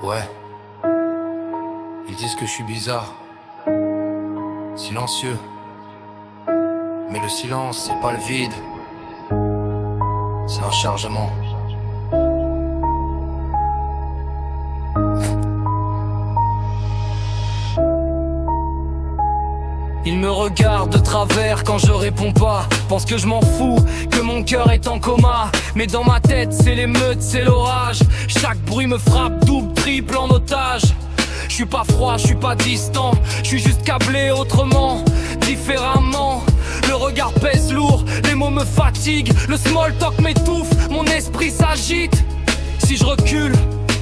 Ouais, ils disent que je suis bizarre, silencieux. Mais le silence, c'est pas le vide, c'est un chargement. Ils me regardent de travers quand je réponds pas. Pensent que je m'en fous, que mon cœur est en coma. Mais dans ma tête c'est l'émeute, c'est l'orage. Chaque bruit me frappe, double, triple en otage. Je suis pas froid, je suis pas distant. Je suis juste câblé autrement, différemment. Le regard pèse lourd, les mots me fatiguent. Le small talk m'étouffe, mon esprit s'agite. Si je recule,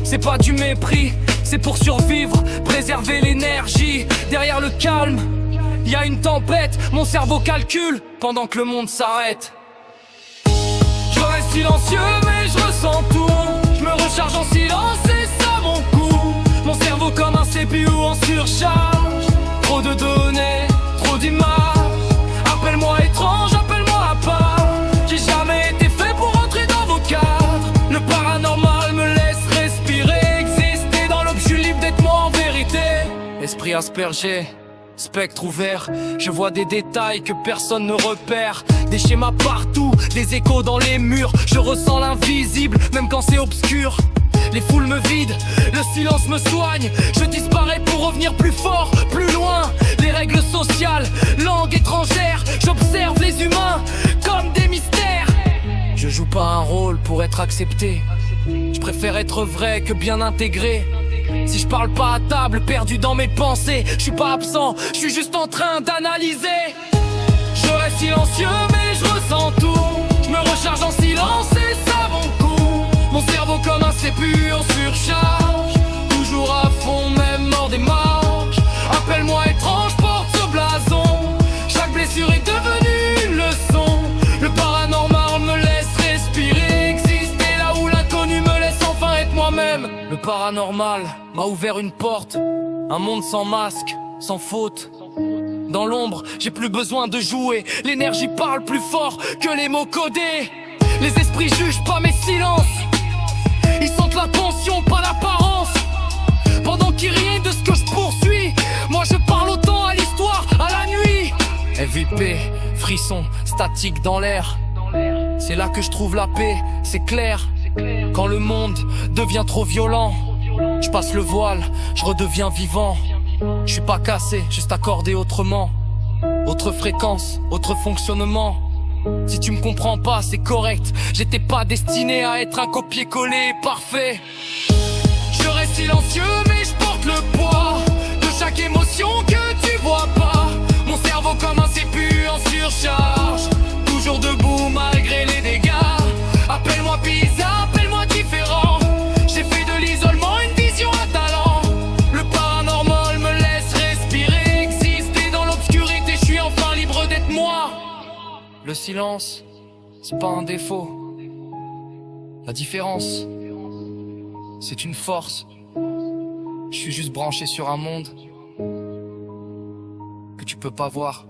c'est pas du mépris, c'est pour survivre, préserver l'énergie. Derrière le calme, y a une tempête, mon cerveau calcule pendant que le monde s'arrête. Je reste silencieux mais je ressens tout. Je me recharge en silence et ça mon coup. Mon cerveau comme un CPU en surcharge. Trop de données, trop d'images. Appelle-moi étrange, appelle-moi à part. J'ai jamais été fait pour entrer dans vos cadres. Le paranormal me laisse respirer, exister dans l'aube, je suis libre d'être moi en vérité. Esprit aspergé, spectre ouvert, je vois des détails que personne ne repère. Des schémas partout, des échos dans les murs. Je ressens l'invisible, même quand c'est obscur. Les foules me vident, le silence me soigne. Je disparais pour revenir plus fort, plus loin. Les règles sociales, langue étrangère. J'observe les humains comme des mystères. Je joue pas un rôle pour être accepté. Je préfère être vrai que bien intégré. Si je parle pas à table, perdu dans mes pensées. Je suis pas absent, je suis juste en train d'analyser. Je reste silencieux mais je ressens tout. Je me recharge en silence et ça mon coup. Mon cerveau comme un CPU en surcharge. Toujours à fond, même hors des marges. Appelle-moi étrange, porte ce blason. Chaque blessure est devenue une leçon. Le paranormal me laisse respirer, exister là où l'inconnu me laisse enfin être moi-même. Le paranormal m'a ouvert une porte, un monde sans masque, sans faute. Dans l'ombre, j'ai plus besoin de jouer. L'énergie parle plus fort que les mots codés. Les esprits jugent pas mes silences. Ils sentent l'attention, pas l'apparence. Pendant qu'ils rient de ce que je poursuis, moi je parle autant à l'histoire, à la nuit. MVP, frisson, statique dans l'air. C'est là que je trouve la paix, c'est clair. Quand le monde devient trop violent, je passe le voile, je redeviens vivant. Je suis pas cassé, juste accordé autrement. Autre fréquence, autre fonctionnement. Si tu me comprends pas, c'est correct. J'étais pas destiné à être un copier-coller parfait. Je reste silencieux mais je porte le poids de chaque émotion que tu vois pas. Mon cerveau comme un CPU en surcharge. Toujours debout malgré les dégâts. Appelle-moi bizarre, appelle-moi différent. J'ai fait de l'isolement une vision à talent. Le paranormal me laisse respirer, exister dans l'obscurité. Je suis enfin libre d'être moi. Le silence, c'est pas un défaut. La différence, c'est une force. Je suis juste branché sur un monde que tu peux pas voir.